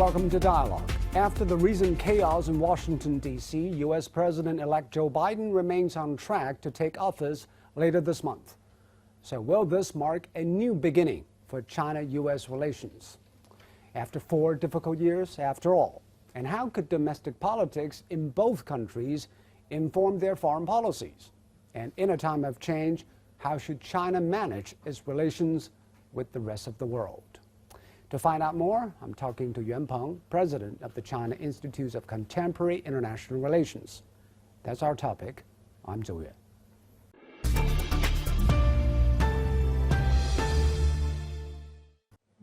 Welcome to Dialogue. After the recent chaos in Washington, D.C., U.S. President-elect Joe Biden remains on track to take office later this month. So will this mark a new beginning for China-U.S. relations? After 4 difficult years, after all, and how could domestic politics in both countries inform their foreign policies? And in a time of change, how should China manage its relations with the rest of the world? To find out more, I'm talking to Yuan Peng, president of the China Institute of Contemporary International Relations. That's our topic. I'm Zhou Yue.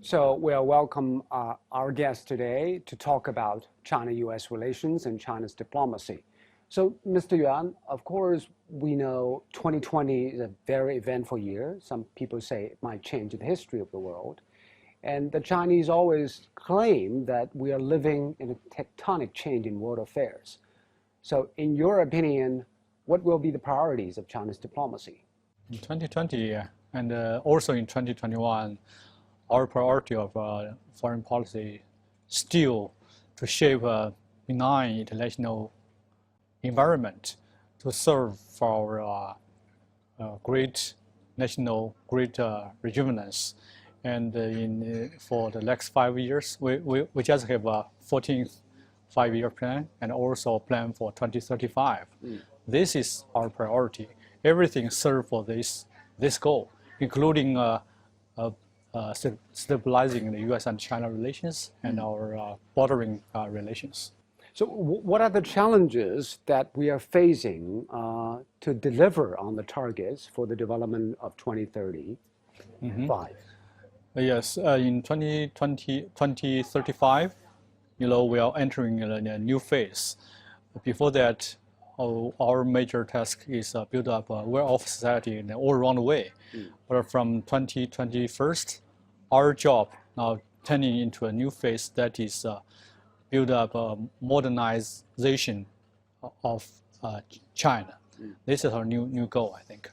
So we'll welcome our guest today to talk about China-U.S. relations and China's diplomacy. So, Mr. Yuan, of course, we know 2020 is a very eventful year. Some people say it might change the history of the world. And the Chinese always claim that we are living in a tectonic change in world affairs. So, in your opinion, what will be the priorities of China's diplomacy? In 2020 and also in 2021, our priority of foreign policy still to shape a benign international environment to serve for our great national, great rejuvenance. And for the next 5 years, we just have a 14th five-year plan and also a plan for 2035. This is our priority. Everything serves for this goal, including stabilizing the U.S. and China relations and our bordering relations. So what are the challenges that we are facing to deliver on the targets for the development of 2035? Yes, in 2035, we are entering a new phase. Before that, our major task is build up a well-off society in an all-round way. But from 2021, our job now turning into a new phase that is build up a modernization of China. This is our new goal, I think.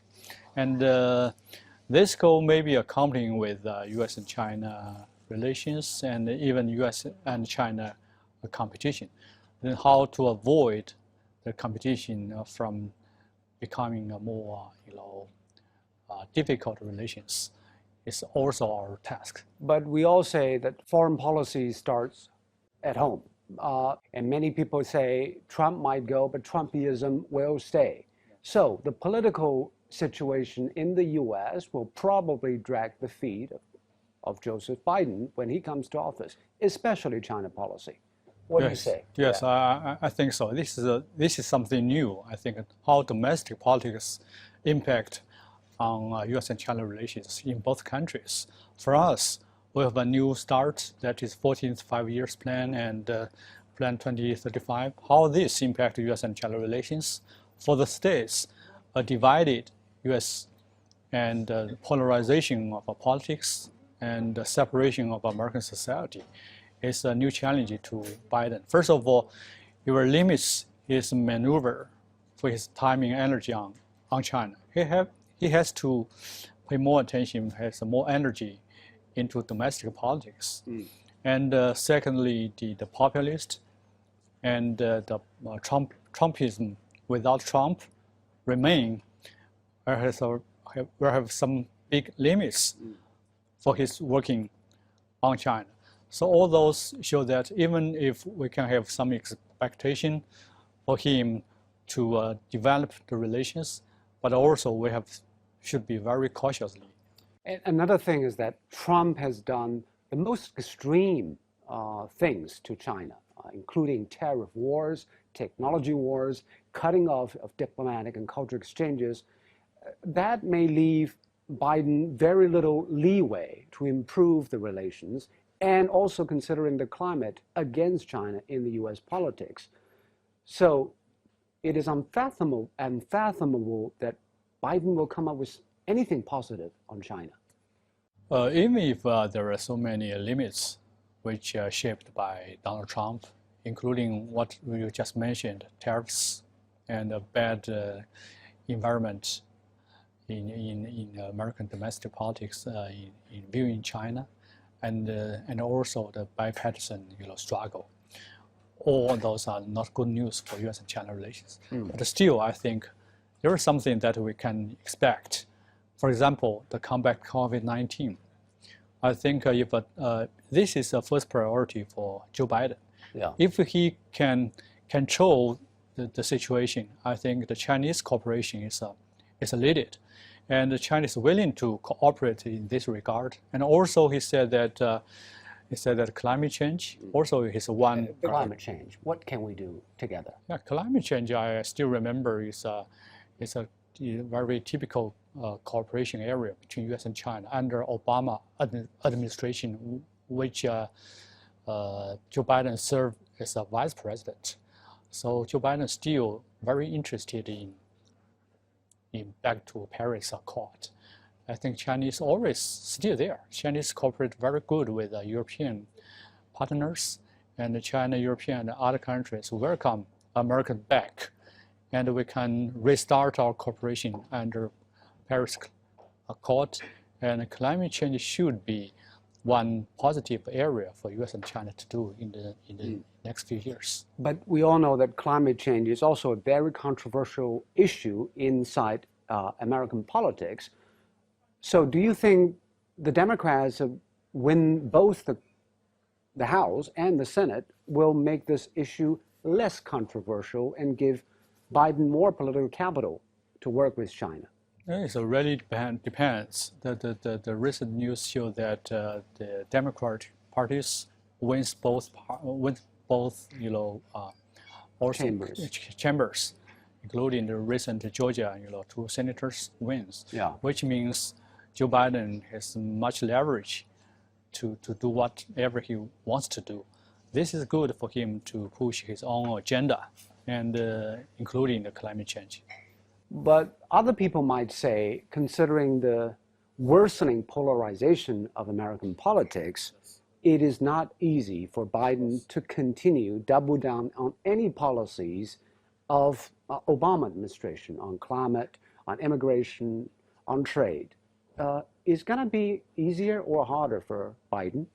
And this goal may be accompanying with U.S. and China relations and even U.S. and China competition. Then how to avoid the competition from becoming a more difficult relations is also our task. But we all say that foreign policy starts at home. And many people say Trump might go, but Trumpism will stay. So the political situation in the U.S. will probably drag the feet of Joseph Biden when he comes to office, especially China policy. What do you say? Yes, I think so. This is something new. I think how domestic politics impact on U.S. and China relations in both countries. For us, we have a new start, that is 14th five-year plan and plan 2035. How this impact U.S. and China relations? For the states, a divided U.S. and polarization of politics and separation of American society is a new challenge to Biden. First of all, he will limit his maneuver for his time and energy on China. He has to pay more attention, has more energy into domestic politics. And secondly, the populist and the Trumpism without Trump remain will have some big limits for his working on China. So all those show that even if we can have some expectation for him to develop the relations, but also we should be very cautiously. And another thing is that Trump has done the most extreme things to China, including tariff wars, technology wars, cutting off of diplomatic and cultural exchanges. That may leave Biden very little leeway to improve the relations, and also considering the climate against China in the U.S. politics. So it is unfathomable that Biden will come up with anything positive on China. Even if there are so many limits which are shaped by Donald Trump, including what you just mentioned, tariffs and a bad environment in American domestic politics in viewing China, and also the bipartisan struggle. All those are not good news for U.S. and China relations. But still, I think there is something that we can expect. For example, the combat COVID-19. I think if this is the first priority for Joe Biden. Yeah. If he can control the situation, I think the Chinese cooperation is needed, and the China is willing to cooperate in this regard. And also, he said that climate change also is one. Climate change. What can we do together? Yeah, climate change. I still remember is a very typical cooperation area between U.S. and China under Obama administration, which Joe Biden served as a vice president. So Joe Biden is still very interested in back to Paris Accord. I think Chinese always still there. Chinese cooperate very good with European partners, and China, European, and other countries welcome American back, and we can restart our cooperation under Paris Accord. And climate change should be one positive area for U.S. and China to do in the next few years. But we all know that climate change is also a very controversial issue inside American politics. So do you think the Democrats win both the House and the Senate will make this issue less controversial and give Biden more political capital to work with China? It really depends. The recent news show that the Democratic parties wins both chambers, including the recent Georgia 2 senators wins. Yeah. Which means Joe Biden has much leverage to do whatever he wants to do. This is good for him to push his own agenda, and including the climate change. But other people might say, considering the worsening polarization of American politics, it is not easy for Biden to continue double down on any policies of Obama administration on climate, on immigration, on trade. Is going to be easier or harder for Biden?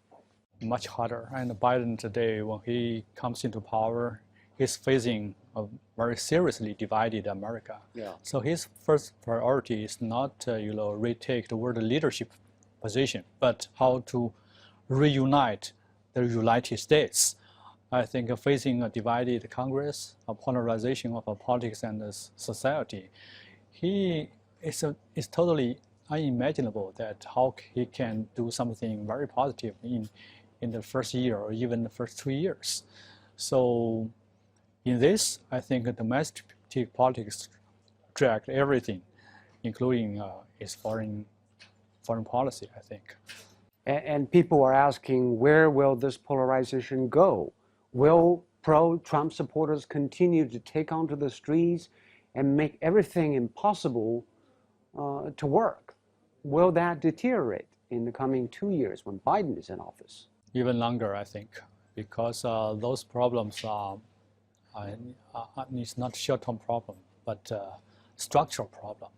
Much harder. And Biden today, when he comes into power, he's facing a very seriously divided America. Yeah. So his first priority is not retake the world leadership position, but how to reunite the United States. I think facing a divided Congress, a polarization of politics and society, it's totally unimaginable that how he can do something very positive in the first year or even the first 2 years. So in this, I think domestic politics track everything, including his foreign policy, I think. And people are asking, where will this polarization go? Will pro-Trump supporters continue to take onto the streets and make everything impossible to work? Will that deteriorate in the coming 2 years when Biden is in office? Even longer, I think, because those problems it's not short-term problem, but structural problem,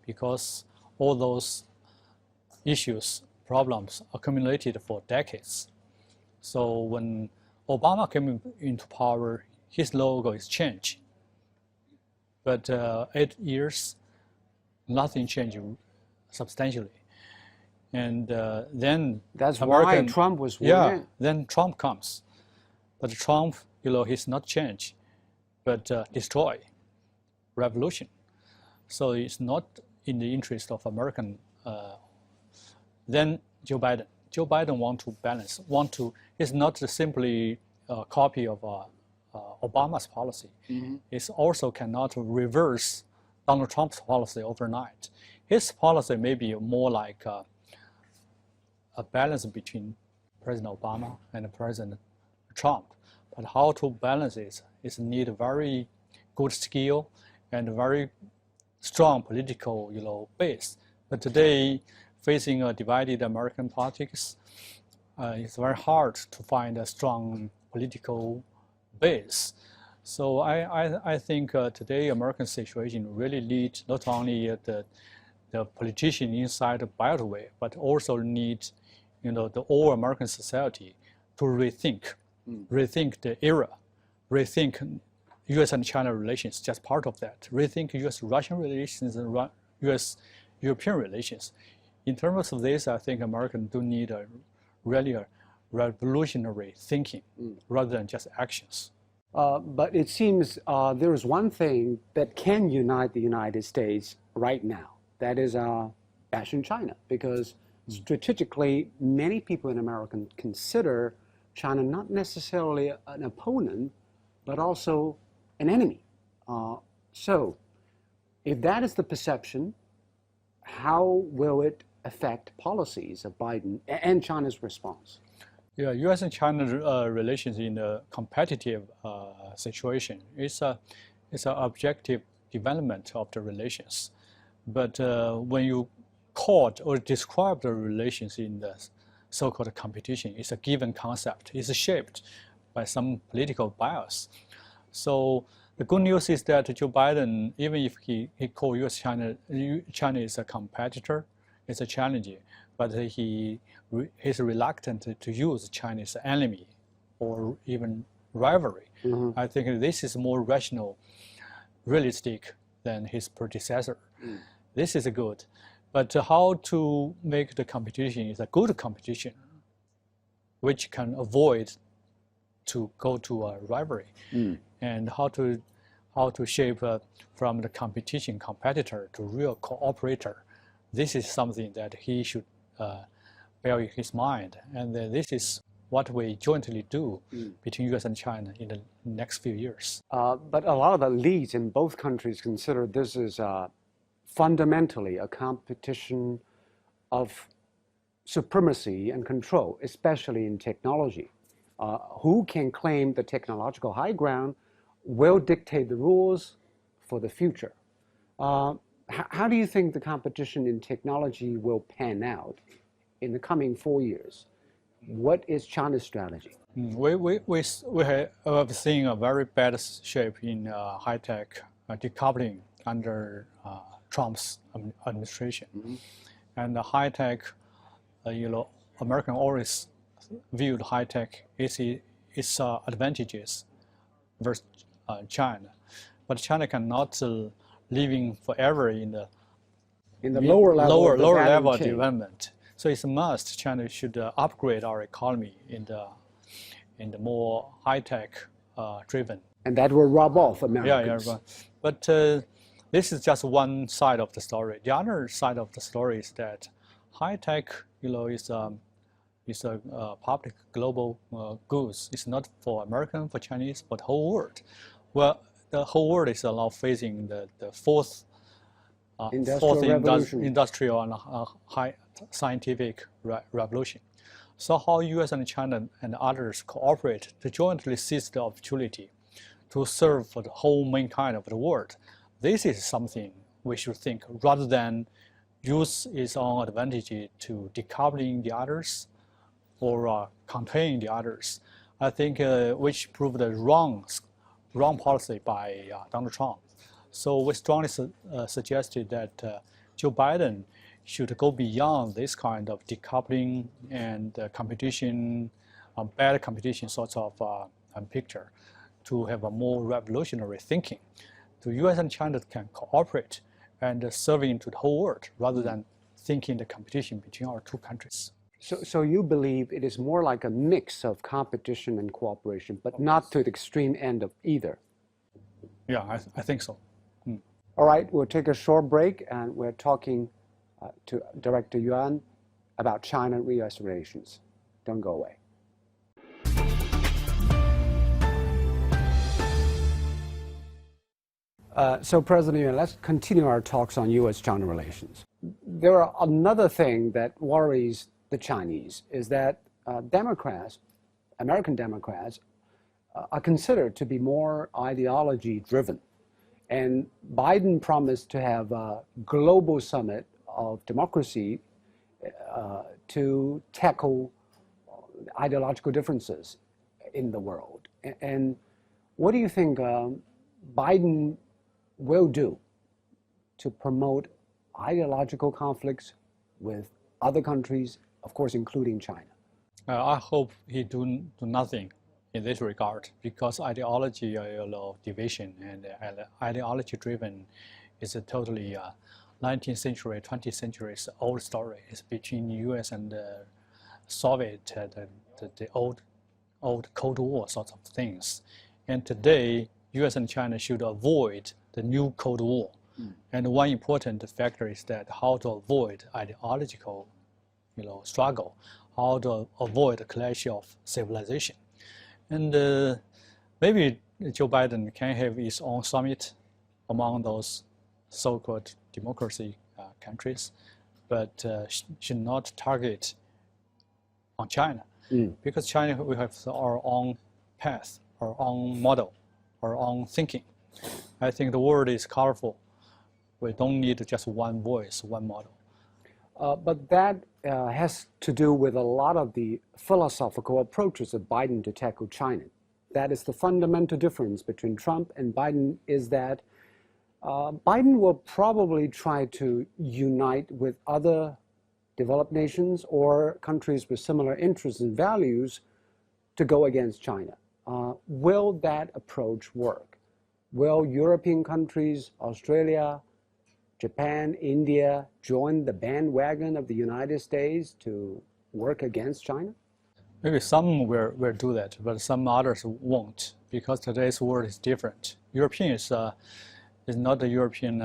because all those problems accumulated for decades. So when Obama came into power, his logo is changed. But 8 years, nothing changed substantially. And then that's why Trump was sworn in. Then Trump comes. But Trump, he's not changed, but destroy, revolution. So it's not in the interest of American. Then Joe Biden want to balance, it's not simply a copy of Obama's policy. Mm-hmm. It also cannot reverse Donald Trump's policy overnight. His policy may be more like a balance between President Obama and President Trump. But how to balance it is need very good skill and very strong political base. But today, facing a divided American politics, it's very hard to find a strong political base. So I think today American situation really needs not only the politician inside the Beltway, but also need the all American society to rethink the era, rethink U.S. and China relations, just part of that, rethink U.S.-Russian relations and U.S.-European relations. In terms of this, I think Americans do need a revolutionary thinking rather than just actions. But it seems there is one thing that can unite the United States right now. That is bashing China, because strategically, many people in America consider China not necessarily an opponent, but also an enemy. So, if that is the perception, how will it affect policies of Biden and China's response? Yeah, U.S. and China relations in a competitive situation is an objective development of the relations. But when you call or describe the relations in the so-called competition, it's a given concept. It's shaped by some political bias. So the good news is that Joe Biden, even if he called China is a competitor, it's a challenge, but he's reluctant to use China as an enemy or even rivalry. I think this is more rational, realistic than his predecessor. This is good. But how to make the competition is a good competition, which can avoid to go to a rivalry, and how to shape from the competitor to real cooperator. This is something that he should bear in his mind, and this is what we jointly do between U.S. and China in the next few years. But a lot of the leads in both countries consider this is fundamentally a competition of supremacy and control, especially in technology. Who can claim the technological high ground will dictate the rules for the future. How do you think the competition in technology will pan out in the coming 4 years? What is China's strategy? We have seen a very bad shape in high-tech decoupling under Trump's administration. And the high-tech, American always viewed high-tech its advantages versus China. But China cannot living forever in the lower level of development. So it's a must. China should upgrade our economy in the more high-tech driven. And that will rub off Americans. Yeah. But this is just one side of the story. The other side of the story is that high-tech, is a public global goods. It's not for American, for Chinese, but the whole world. Well, the whole world is now facing the fourth industrial and high scientific revolution. So how U.S. and China and others cooperate to jointly seize the opportunity to serve for the whole mankind of the world. This is something we should think rather than use its own advantage to decoupling the others or contain the others. I think which proved the wrong policy by Donald Trump. So we strongly suggested that Joe Biden should go beyond this kind of decoupling and competition, bad competition sorts of picture, to have a more revolutionary thinking. The U.S. and China can cooperate and serving to the whole world rather than thinking the competition between our two countries. So you believe it is more like a mix of competition and cooperation, but not to the extreme end of either? Yeah, I think so. All right, we'll take a short break, and we're talking to Director Yuan about China-U.S. relations. Don't go away. So President Yuan, let's continue our talks on U.S.-China relations. There are another thing that worries the Chinese is that American Democrats, are considered to be more ideology-driven. And Biden promised to have a global summit of democracy to tackle ideological differences in the world. And what do you think Biden will do to promote ideological conflicts with other countries of course, including China? I hope he do nothing in this regard, because ideology division and ideology driven is a totally 19th century, 20th century's old story. It's between U.S. and Soviet, the old Cold War sorts of things. And today, U.S. and China should avoid the new Cold War. And one important factor is that how to avoid ideological struggle, how to avoid the clash of civilization. And maybe Joe Biden can have his own summit among those so-called democracy countries, but should not target on China. Because China, we have our own path, our own model, our own thinking. I think the world is colorful. We don't need just one voice, one model. But that has to do with a lot of the philosophical approaches of Biden to tackle China. That is the fundamental difference between Trump and Biden, is that Biden will probably try to unite with other developed nations or countries with similar interests and values to go against China. Will that approach work? Will European countries, Australia, Japan, India join the bandwagon of the United States to work against China? Maybe some will do that, but some others won't, because today's world is different. European is not the European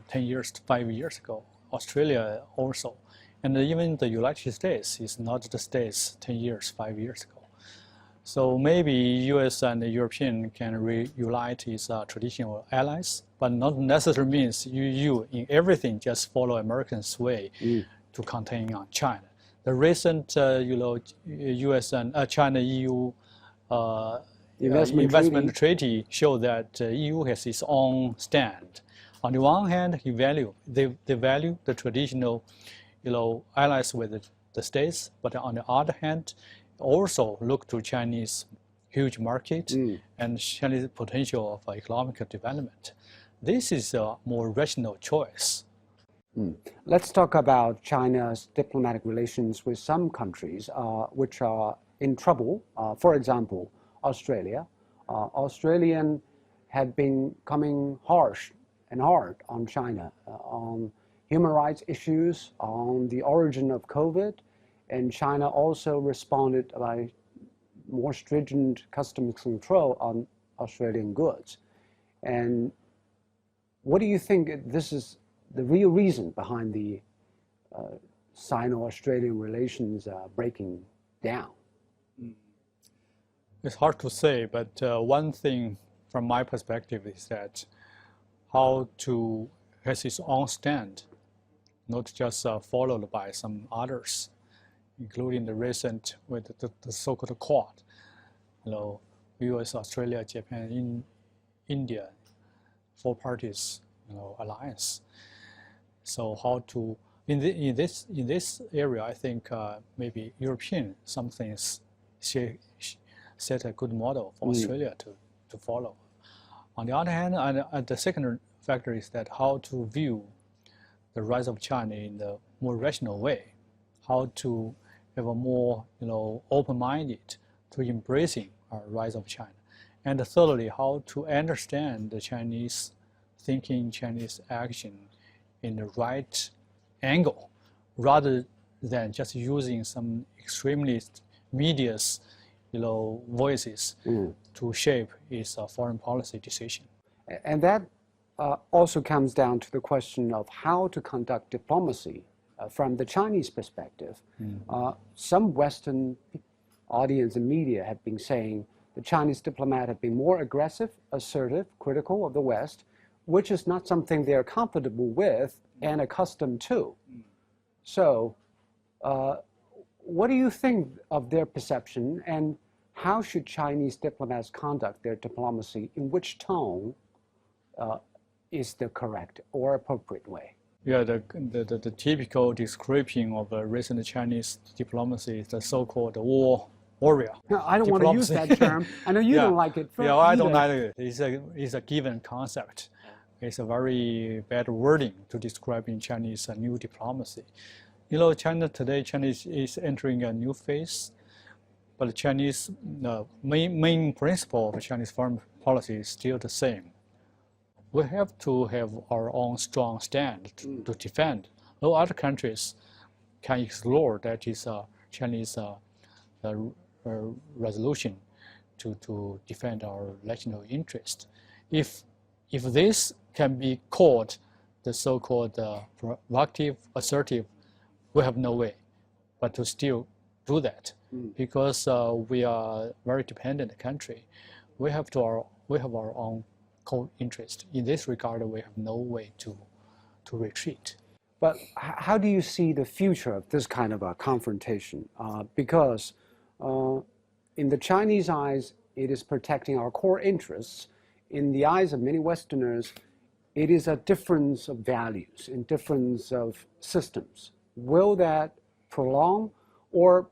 10 years, 5 years ago. Australia also. And even the United States is not the States 10 years, 5 years ago. So maybe U.S. and the European can reunite its traditional allies, but not necessarily means you in everything just follow Americans' way to contain China. The recent U.S. and China-EU investment treaty show that EU has its own stand. On the one hand, they value the traditional allies with the states, but on the other hand, also look to Chinese huge market and Chinese potential of economic development. This is a more rational choice. Let's talk about China's diplomatic relations with some countries which are in trouble. For example, Australia. Australians have been coming harsh and hard on China on human rights issues, on the origin of COVID, and China also responded by more stringent customs control on Australian goods. And what do you think this is the real reason behind the Sino-Australian relations breaking down? It's hard to say, but one thing from my perspective is that how to has its own stand, not just followed by some others, including the recent with the so-called Quad, U.S., Australia, Japan, India, 4 parties, alliance. So how to in this area, I think maybe European some things set a good model for Australia to follow. On the other hand, and the second factor is that how to view the rise of China in the more rational way, how to have a more open-minded to embracing our rise of China. And thirdly, how to understand the Chinese thinking, Chinese action in the right angle, rather than just using some extremist media's voices to shape its foreign policy decision. And that also comes down to the question of how to conduct diplomacy from the Chinese perspective. Some Western audience and media have been saying the Chinese diplomat have been more aggressive, assertive, critical of the West, which is not something they're comfortable with and accustomed to. So what do you think of their perception, and how should Chinese diplomats conduct their diplomacy? In which tone is the correct or appropriate way? Yeah, the typical description of recent Chinese diplomacy is the so-called war warrior. No, I don't want to use that term. I know you don't like it. Yeah, I don't like it. It's a given concept. It's a very bad wording to describe in Chinese new diplomacy. China today, China is entering a new phase, but the Chinese main principle of Chinese foreign policy is still the same. We have to have our own strong stand to defend. No other countries can explore that is Chinese resolution to defend our national interest. If this can be called the so-called proactive, assertive, we have no way but to still do that because we are a very dependent country. We have our own core interest. In this regard, we have no way to retreat. But how do you see the future of this kind of a confrontation? Because in the Chinese eyes, it is protecting our core interests. In the eyes of many Westerners, it is a difference of values and difference of systems. Will that prolong, or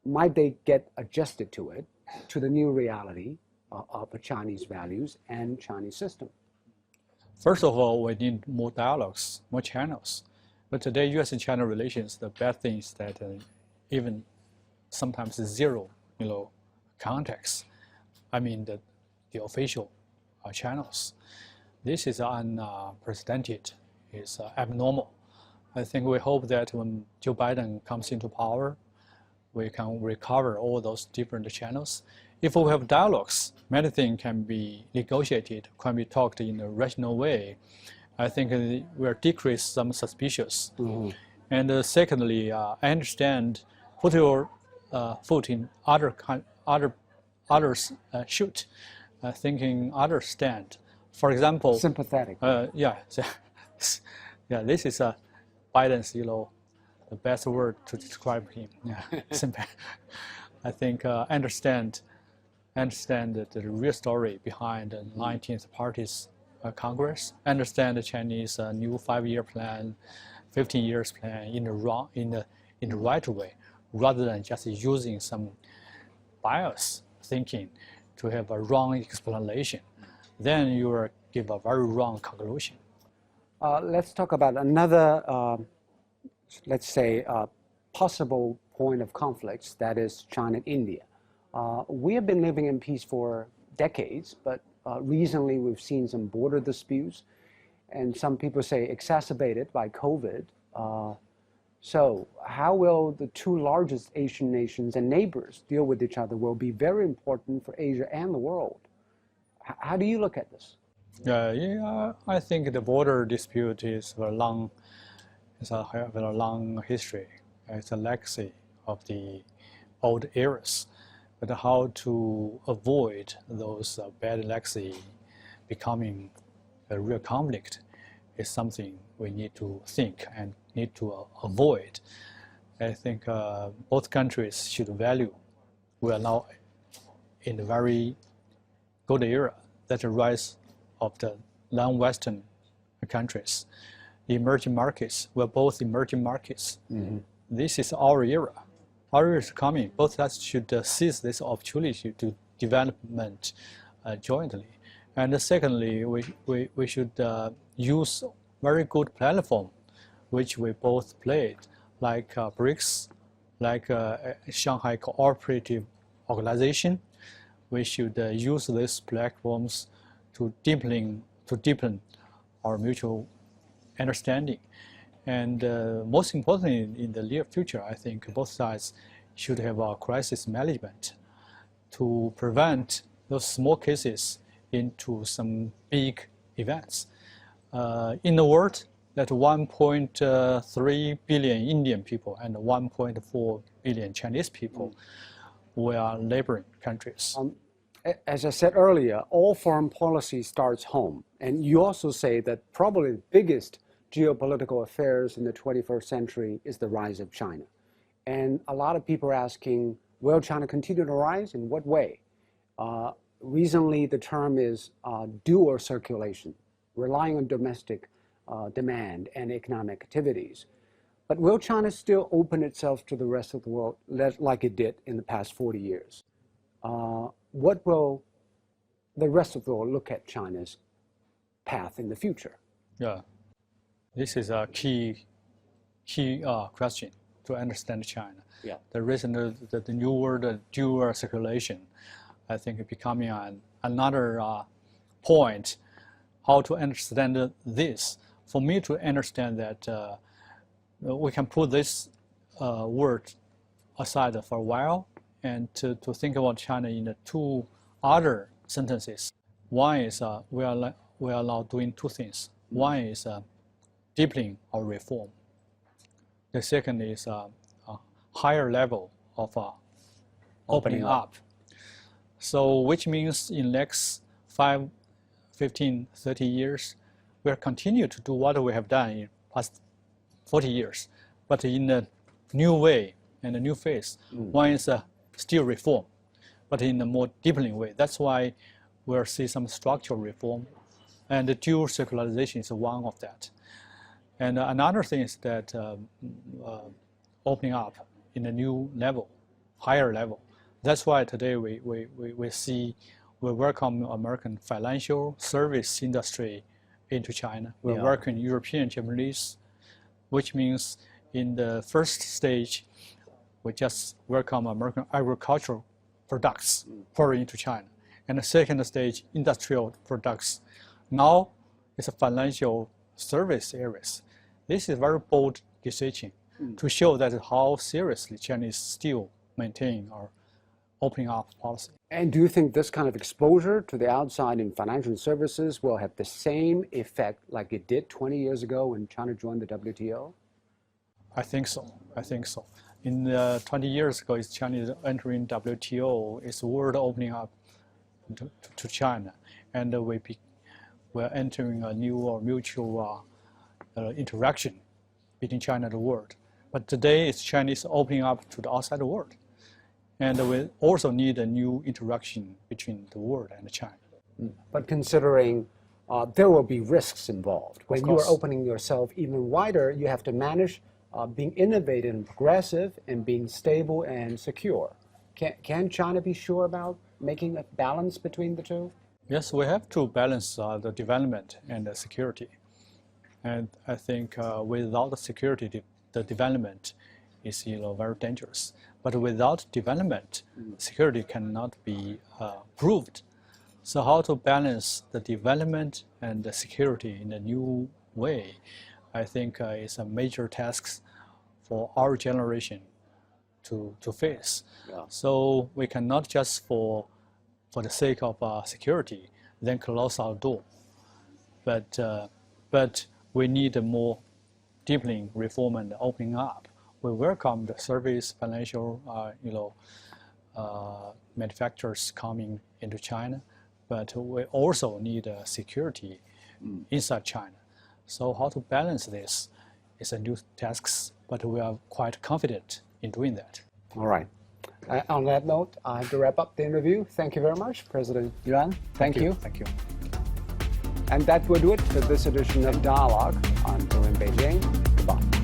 might they get adjusted to it, to the new reality of the Chinese values and Chinese system? First of all, we need more dialogues, more channels. But today, U.S. and China relations, the bad thing is that even sometimes zero, context. I mean the official channels. This is unprecedented. It's abnormal. I think we hope that when Joe Biden comes into power, we can recover all those different channels. If we have dialogues, many things can be negotiated, can be talked in a rational way. I think we'll decrease some suspicions. And secondly, I understand put your foot in others' shoot, thinking others stand. For example, sympathetic. Yeah, this is Biden's, the best word to describe him. Yeah, I think understand the real story behind the 19th Party's Congress. Understand the Chinese new 5-year plan, 15 years plan in the right way, rather than just using some bias thinking to have a wrong explanation. Then you will give a very wrong conclusion. Let's talk about another, let's say, possible point of conflicts, that is China and India. We have been living in peace for decades, but recently we've seen some border disputes, and some people say exacerbated by COVID. So how will the two largest Asian nations and neighbors deal with each other will be very important for Asia and the world. How do you look at this? I think the border dispute is a long history. It's a legacy of the old eras. But how to avoid those bad legacy becoming a real conflict is something we need to think and need to avoid. I think both countries should value. We are now in a very good era, that's the rise of the non-Western countries. The emerging markets, we're both emerging markets. This is our era. Our era is coming. Both sides should seize this opportunity to development jointly. And secondly, we should use very good platform, which we both played, like BRICS, like Shanghai Cooperative Organization. We should use these platforms to deepen our mutual understanding. And most importantly, in the near future, I think both sides should have a crisis management to prevent those small cases into some big events. In the world, that 1.3 billion Indian people and 1.4 billion Chinese people, we are neighboring countries. As I said earlier, all foreign policy starts home. And you also say that probably the biggest geopolitical affairs in the 21st century is the rise of China. And a lot of people are asking, will China continue to rise? In what way? Recently, the term is dual circulation, relying on domestic demand and economic activities. But will China still open itself to the rest of the world like it did in the past 40 years? What will the rest of the world look at China's path in the future? Yeah, this is a key key question to understand China. Yeah. The reason the new word dual circulation, I think, becoming another point how to understand this. For me to understand that we can put this word aside for a while and to think about China in the two other sentences. One is we are now doing two things. One is deepening our reform. The second is a higher level of opening up. So which means in next 5, 15, 30 years, we'll continue to do what we have done in past 40 years, but in a new way and a new phase. One is still reform, but in a more deepening way. That's why we'll see some structural reform, and the dual circularization is one of that. And another thing is that opening up in a new level, higher level. That's why today we welcome American financial service industry into China. We welcome European Japanese, which means in the first stage, we just welcome American agricultural products pouring into China. And the second stage, industrial products. Now it's a financial service areas. This is a very bold decision to show that how seriously China is still maintaining our opening up policy. And do you think this kind of exposure to the outside in financial services will have the same effect like it did 20 years ago when China joined the WTO? I think so. I think so. In 20 years ago, as China is entering WTO, it's the world opening up to China, and we're entering a new mutual interaction between China and the world. But today, it's Chinese opening up to the outside world. And we also need a new interaction between the world and China. But considering there will be risks involved. When you are opening yourself even wider, you have to manage being innovative and progressive and being stable and secure. Can China be sure about making a balance between the two? Yes, we have to balance the development and the security. And I think without the security, the development is very dangerous. But without development, security cannot be proved. So how to balance the development and the security in a new way, I think is a major task for our generation to face. Yeah. So we cannot just for the sake of security, then close our door. But we need a more deepening reform and opening up. We welcome the service, financial, manufacturers coming into China, but we also need security inside China. So how to balance this is a new task, but we are quite confident in doing that. All right. On that note, I have to wrap up the interview. Thank you very much, President Yuan. Thank you. Thank you. And that will do it for this edition of Dialogue. Until in Beijing, goodbye.